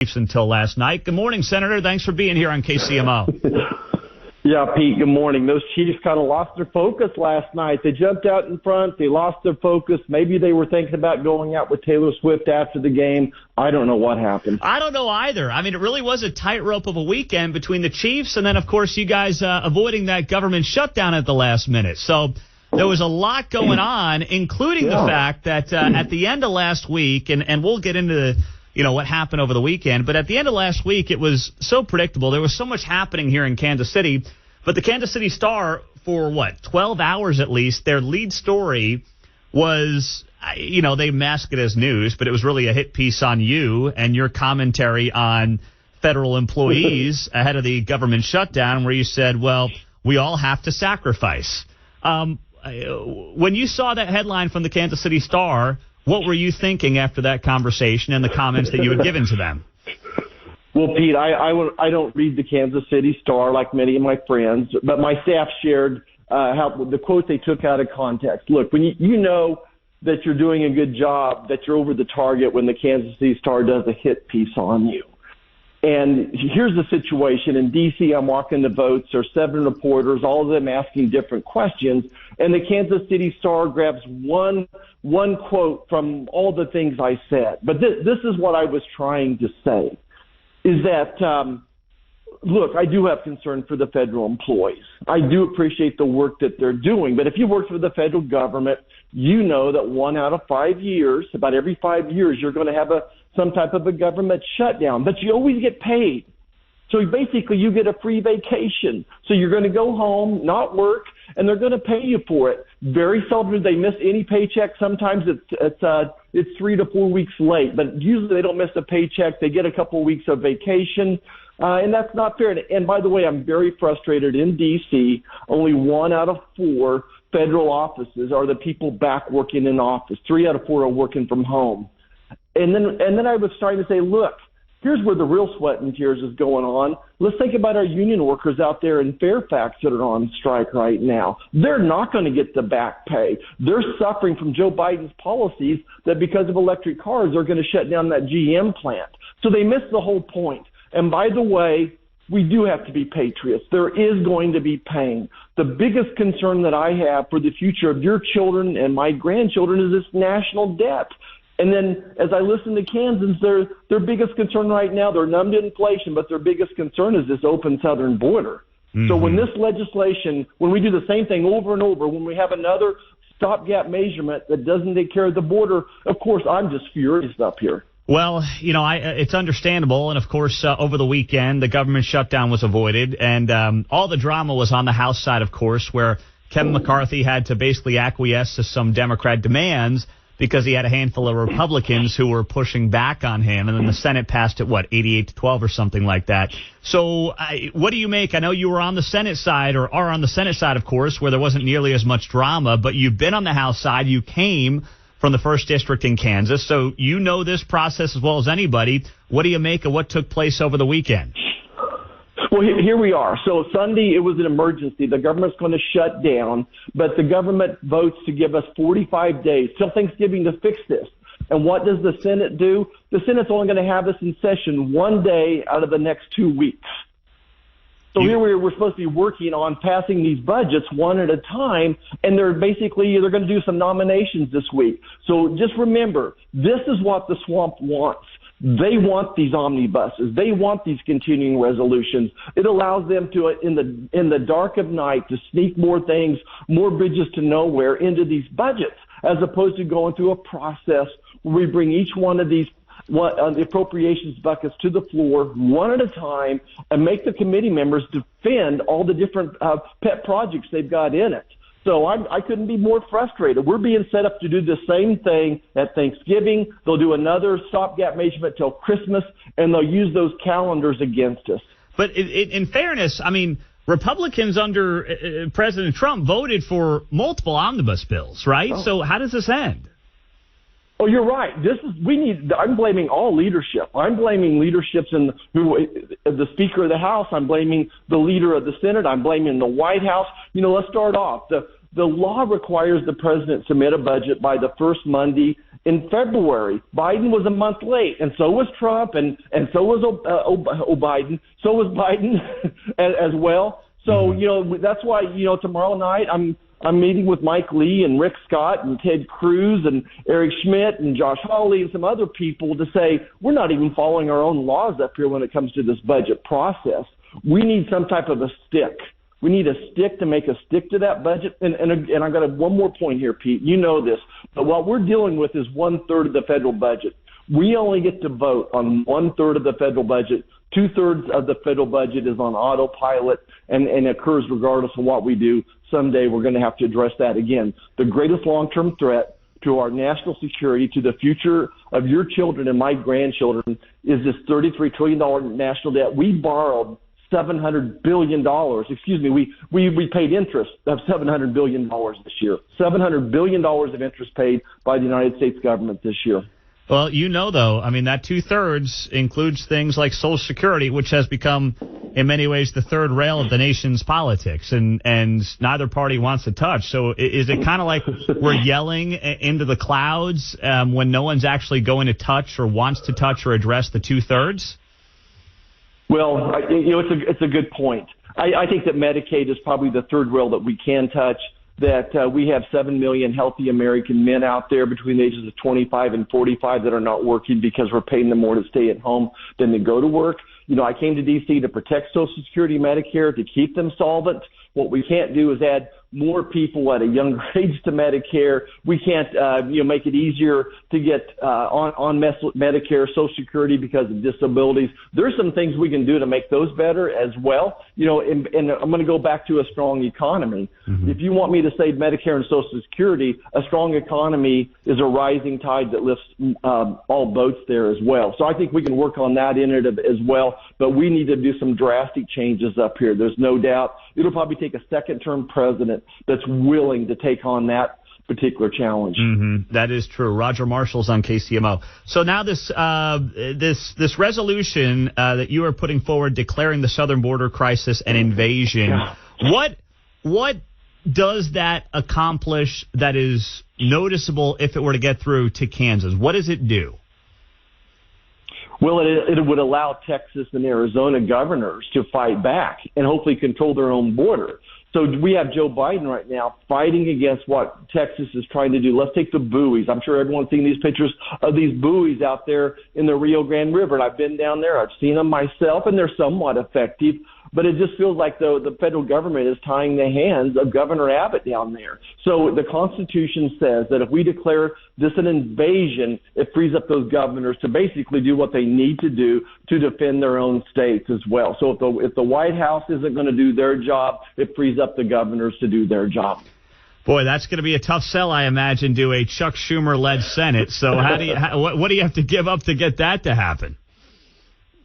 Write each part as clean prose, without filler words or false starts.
until last night. Good morning, Senator. Thanks for being here on KCMO. Yeah, Pete, good morning. Those Chiefs kind of lost their focus last night. They jumped out in front. They lost their focus. Maybe they were thinking about going out with Taylor Swift after the game. I don't know what happened. I don't know either. I mean, it really was a tightrope of a weekend between the Chiefs and then, of course, you guys avoiding that government shutdown at the last minute. So there was a lot going on, including the fact that at the end of last week, and we'll get into what happened over the weekend. But at the end of last week, it was so predictable. There was so much happening here in Kansas City. But the Kansas City Star, for 12 hours at least, their lead story was, they mask it as news, but it was really a hit piece on you and your commentary on federal employees ahead of the government shutdown, where you said, well, we all have to sacrifice. When you saw that headline from the Kansas City Star, what were you thinking after that conversation and the comments that you had given to them? Well, Pete, I don't read the Kansas City Star like many of my friends, but my staff shared how the quote they took out of context. Look, when you know that you're doing a good job, that you're over the target when the Kansas City Star does a hit piece on you. And here's the situation. In D.C., I'm walking the votes. There's 7 reporters, all of them asking different questions. And the Kansas City Star grabs one quote from all the things I said. But this is what I was trying to say, is that, look, I do have concern for the federal employees. I do appreciate the work that they're doing. But if you work for the federal government, you know that 1 out of 5 years, about every 5 years, you're going to have some type of a government shutdown, but you always get paid. So basically you get a free vacation. So you're going to go home, not work, and they're going to pay you for it. Very seldom do they miss any paycheck. Sometimes it's 3 to 4 weeks late, but usually they don't miss a paycheck. They get a couple of weeks of vacation, and that's not fair. And by the way, I'm very frustrated in D.C. Only 1 out of 4 federal offices are the people back working in office. 3 out of 4 are working from home. And then I was starting to say, look, here's where the real sweat and tears is going on. Let's think about our union workers out there in Fairfax that are on strike right now. They're not going to get the back pay. They're suffering from Joe Biden's policies that because of electric cars, they're going to shut down that GM plant. So they missed the whole point. And by the way, we do have to be patriots. There is going to be pain. The biggest concern that I have for the future of your children and my grandchildren is this national debt. And then as I listen to Kansans, their biggest concern right now, they're numb to inflation, but their biggest concern is this open southern border. Mm-hmm. So when this legislation, when we do the same thing over and over, when we have another stopgap measurement that doesn't take care of the border, of course, I'm just furious up here. Well, it's understandable. And, of course, over the weekend, the government shutdown was avoided. And all the drama was on the House side, of course, where Kevin McCarthy had to basically acquiesce to some Democrat demands because he had a handful of Republicans who were pushing back on him. And then the Senate passed it, 88-12 or something like that. So what do you make? I know you were on the Senate side, or are on the Senate side, of course, where there wasn't nearly as much drama. But you've been on the House side. You came from the 1st District in Kansas. So you know this process as well as anybody. What do you make of what took place over the weekend? Well, here we are. So Sunday, it was an emergency. The government's going to shut down, but the government votes to give us 45 days till Thanksgiving to fix this. And what does the Senate do? The Senate's only going to have this in session 1 day out of the next 2 weeks. So here we're supposed to be working on passing these budgets one at a time, and they're going to do some nominations this week. So just remember, this is what the swamp wants. They want these omnibuses. They want these continuing resolutions. It allows them to, in the dark of night, to sneak more things, more bridges to nowhere into these budgets, as opposed to going through a process where we bring each one of these the appropriations buckets to the floor one at a time and make the committee members defend all the different pet projects they've got in it. So I couldn't be more frustrated. We're being set up to do the same thing at Thanksgiving. They'll do another stopgap measurement till Christmas, and they'll use those calendars against us. But in fairness, I mean, Republicans under President Trump voted for multiple omnibus bills, right? Oh. So how does this end? Oh, you're right. I'm blaming all leadership. I'm blaming leaderships the Speaker of the House. I'm blaming the leader of the Senate. I'm blaming the White House. Let's start off. The law requires the president submit a budget by the first Monday in February. Biden was a month late, and so was Trump, and so was Biden. So was Biden as well. So, that's why, tomorrow night I'm meeting with Mike Lee and Rick Scott and Ted Cruz and Eric Schmidt and Josh Hawley and some other people to say we're not even following our own laws up here when it comes to this budget process. We need some type of a stick. We need a stick to make us stick to that budget. And I've got one more point here, Pete. You know this. But what we're dealing with is 1/3 of the federal budget. We only get to vote on 1/3 of the federal budget. 2/3 of the federal budget is on autopilot and occurs regardless of what we do. Someday we're going to have to address that again. The greatest long-term threat to our national security, to the future of your children and my grandchildren, is this $33 trillion national debt. We borrowed $700 billion. Excuse me, we paid interest of $700 billion this year. $700 billion of interest paid by the United States government this year. Well, though, that 2/3 includes things like Social Security, which has become, in many ways, the third rail of the nation's politics, and neither party wants to touch. So is it kind of like we're yelling into the clouds when no one's actually going to touch or wants to touch or address the 2/3? Well, it's a good point. I think that Medicaid is probably the third rail that we can touch. That we have 7 million healthy American men out there between the ages of 25 and 45 that are not working because we're paying them more to stay at home than to go to work. I came to D.C. to protect Social Security, Medicare, to keep them solvent. What we can't do is add more people at a younger age to Medicare. We can't, make it easier to get on Medicare, Social Security because of disabilities. There's some things we can do to make those better as well. And I'm going to go back to a strong economy. Mm-hmm. If you want me to save Medicare and Social Security, a strong economy is a rising tide that lifts all boats there as well. So I think we can work on that in it as well. But we need to do some drastic changes up here. There's no doubt. It'll probably take a second-term president that's willing to take on that particular challenge. Mm-hmm. That is true. Roger Marshall's on KCMO. So now this resolution that you are putting forward, declaring the southern border crisis an invasion. Yeah. What does that accomplish that is noticeable if it were to get through to Kansas? What does it do? Well, it would allow Texas and Arizona governors to fight back and hopefully control their own border. So we have Joe Biden right now fighting against what Texas is trying to do. Let's take the buoys. I'm sure everyone's seen these pictures of these buoys out there in the Rio Grande River. And I've been down there. I've seen them myself, and they're somewhat effective. But it just feels like the federal government is tying the hands of Governor Abbott down there. So the Constitution says that if we declare this an invasion, it frees up those governors to basically do what they need to do to defend their own states as well. So if the White House isn't going to do their job, it frees up the governors to do their job. Boy, that's going to be a tough sell, I imagine, to a Chuck Schumer-led Senate. So what do you have to give up to get that to happen?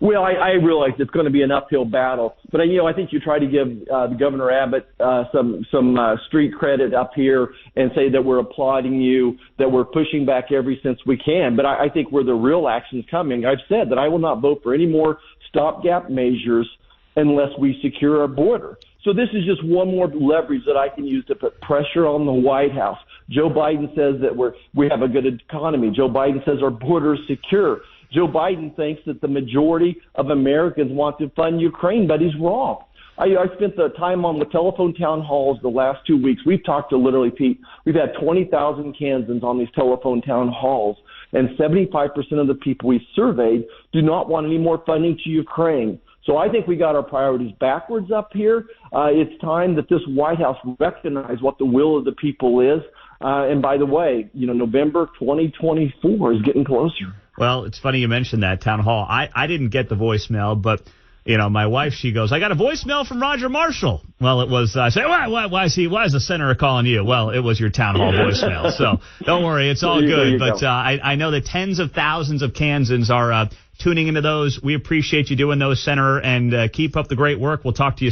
Well, I realize it's going to be an uphill battle, but I think you try to give Governor Abbott some street credit up here and say that we're applauding you, that we're pushing back every sense we can. But I think where the real action's coming, I've said that I will not vote for any more stopgap measures unless we secure our border. So this is just one more leverage that I can use to put pressure on the White House. Joe Biden says that we have a good economy. Joe Biden says our border is secure. Joe Biden thinks that the majority of Americans want to fund Ukraine, but he's wrong. I spent the time on the telephone town halls the last 2 weeks. We've talked to literally, Pete, we've had 20,000 Kansans on these telephone town halls, and 75% of the people we surveyed do not want any more funding to Ukraine. So I think we got our priorities backwards up here. It's time that this White House recognize what the will of the people is. And by the way, November 2024 is getting closer. Well, it's funny you mentioned that town hall. I didn't get the voicemail, but my wife, she goes, I got a voicemail from Roger Marshall. Well, it was, I say, why is the senator calling you? Well, it was your town hall voicemail. So don't worry, it's all good. But I know that tens of thousands of Kansans are tuning into those. We appreciate you doing those, Senator, and keep up the great work. We'll talk to you